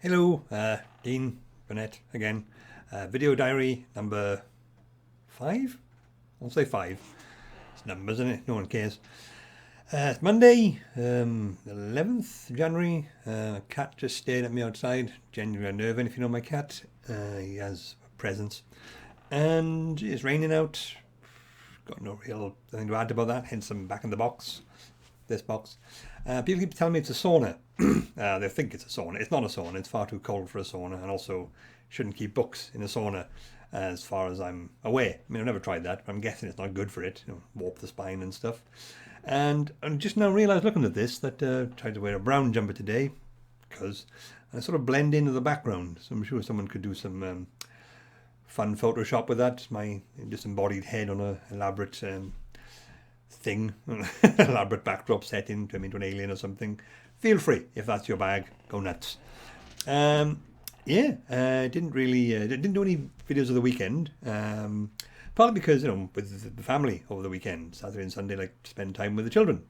Hello, Dean Burnett again. Video diary number 5? I'll say 5. It's numbers, isn't it? No one cares. It's Monday, 11th January. Cat just stared at me outside. Genuinely unnerving if you know my cat. He has a presence. And it's raining out. Got no real thing to add about that, hence I'm back in the box. This box. People keep telling me it's a sauna. They think it's a sauna. It's not a sauna. It's far too cold for a sauna, and also shouldn't keep books in a sauna, as far as I'm aware. I mean, I've never tried that, but I'm guessing it's not good for it. Warp the spine and stuff. And I just now realised, looking at this, that I tried to wear a brown jumper today because I sort of blend into the background. So I'm sure someone could do some fun Photoshop with that. My disembodied head on a elaborate thing, elaborate backdrop setting, turn me into an alien or something. Feel free, if that's your bag, go nuts. Didn't do any videos of the weekend. Partly because, with the family over the weekend, Saturday and Sunday, like to spend time with the children.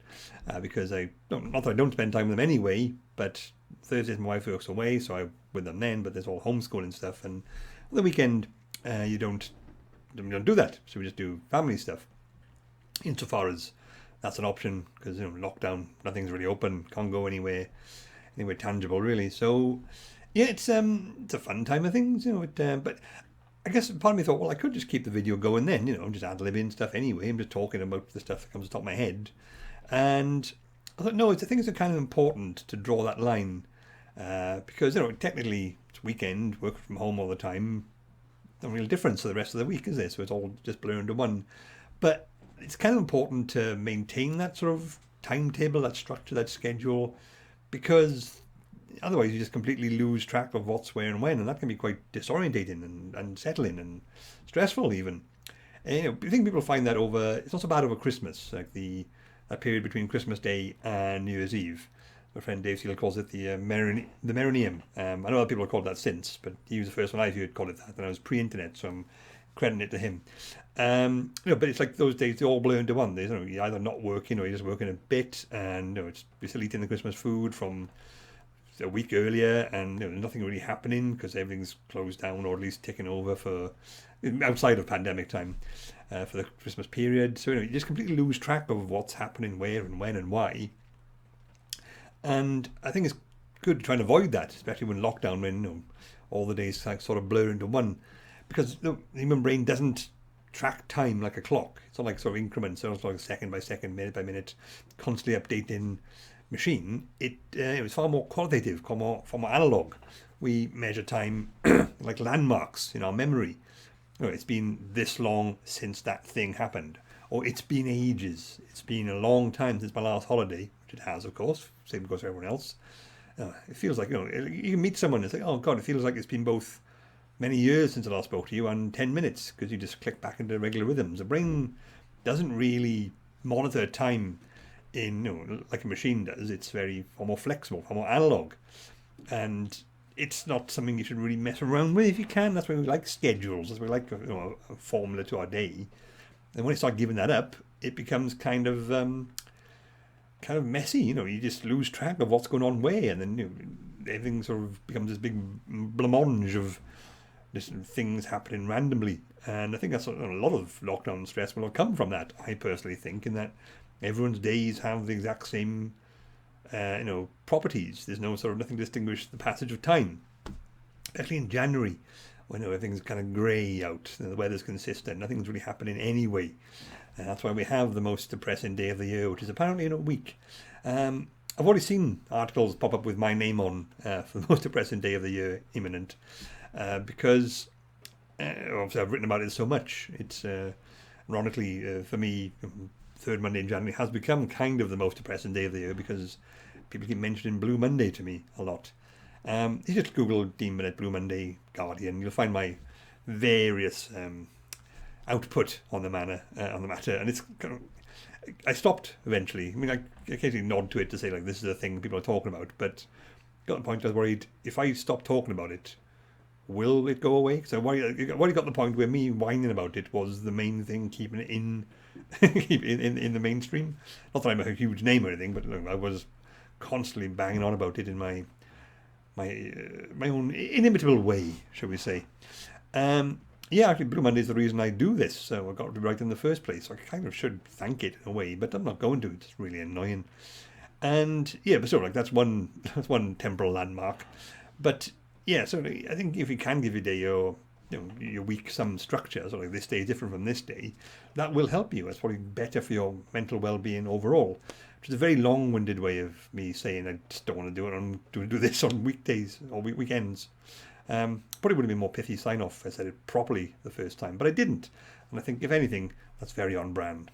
Because not that I don't spend time with them anyway, but Thursdays my wife works away, so I'm with them then, but there's all homeschooling stuff. And on the weekend, you don't do that. So we just do family stuff. Insofar as that's an option, because lockdown, nothing's really open, can't go anywhere tangible really. So yeah, it's a fun time of things, but I guess part of me thought, well, I could just keep the video going then, I'm just ad-libbing stuff anyway. I'm just talking about the stuff that comes to the top of my head. And I thought, no, I think it's kind of important to draw that line, because technically it's weekend, work from home all the time, no real difference to the rest of the week, is there? So it's all just blurred into one. But it's kind of important to maintain that sort of timetable, that structure, that schedule, because otherwise you just completely lose track of what's where and when, and that can be quite disorientating and unsettling and stressful even. And, I think people find that it's not so bad over Christmas, like that period between Christmas Day and New Year's Eve. My friend Dave Seal calls it the Merineum. I know other people have called it that since, but he was the first one I've heard call it that, and I was pre-internet, so I'm crediting it to him. But it's like those days, they all blur into one. You're either not working or you're just working a bit, and you're still eating the Christmas food from a week earlier, and nothing really happening because everything's closed down or at least taken over for outside of pandemic time for the Christmas period. So you just completely lose track of what's happening, where and when and why. And I think it's good to try and avoid that, especially when lockdown, when all the days sort of blur into one, because the human brain doesn't track time like a clock. It's not like sort of increments. It's not like second by second, minute by minute, constantly updating machine. It was far more qualitative, far more analog. We measure time like landmarks in our memory. It's been this long since that thing happened, or it's been ages. It's been a long time since my last holiday, which it has, of course. Same goes for everyone else. It feels like you can meet someone and it's like, oh god, it feels like it's been both many years since I last spoke to you and 10 minutes, because you just click back into regular rhythms. The brain doesn't really monitor time in like a machine does. It's far more flexible, far more analog, and it's not something you should really mess around with if you can. That's why we like schedules. That's why we like a formula to our day. And when you start giving that up, it becomes kind of messy. You just lose track of what's going on where, and then everything sort of becomes this big blancmange of different things happening randomly. And I think that's a lot of lockdown stress will have come from that, I personally think, in that everyone's days have the exact same properties. There's nothing to distinguish the passage of time, especially in January when everything's kind of grey out, the weather's consistent, nothing's really happening anyway. And that's why we have the most depressing day of the year, which is apparently in a week. I've already seen articles pop up with my name on for the most depressing day of the year, imminent. Because obviously I've written about it so much. It's ironically for me, third Monday in January has become kind of the most depressing day of the year, because people keep mentioning Blue Monday to me a lot. You just Google Dean Burnett Blue Monday Guardian, you'll find my various output on the matter, and it's kind of, I stopped eventually. I mean, I occasionally nod to it to say like this is a thing people are talking about, but got to the point I was worried if I stop talking about it, will it go away? So why got to the point where me whining about it was the main thing, keeping it in in the mainstream. Not that I'm a huge name or anything, but look, I was constantly banging on about it in my my own inimitable way, shall we say. Yeah, actually, Blue Monday is the reason I do this, so I got to be right in the first place. So I kind of should thank it in a way, but I'm not going to. It's really annoying. And yeah, but so like that's one temporal landmark. But yeah, so I think if you can give your day or your week some structure, so like this day is different from this day, that will help you. It's probably better for your mental well-being overall. Which is a very long-winded way of me saying I just don't want to do it on do this on weekdays or weekends. Probably would have been more pithy sign-off if I said it properly the first time, but I didn't. And I think, if anything, that's very on brand.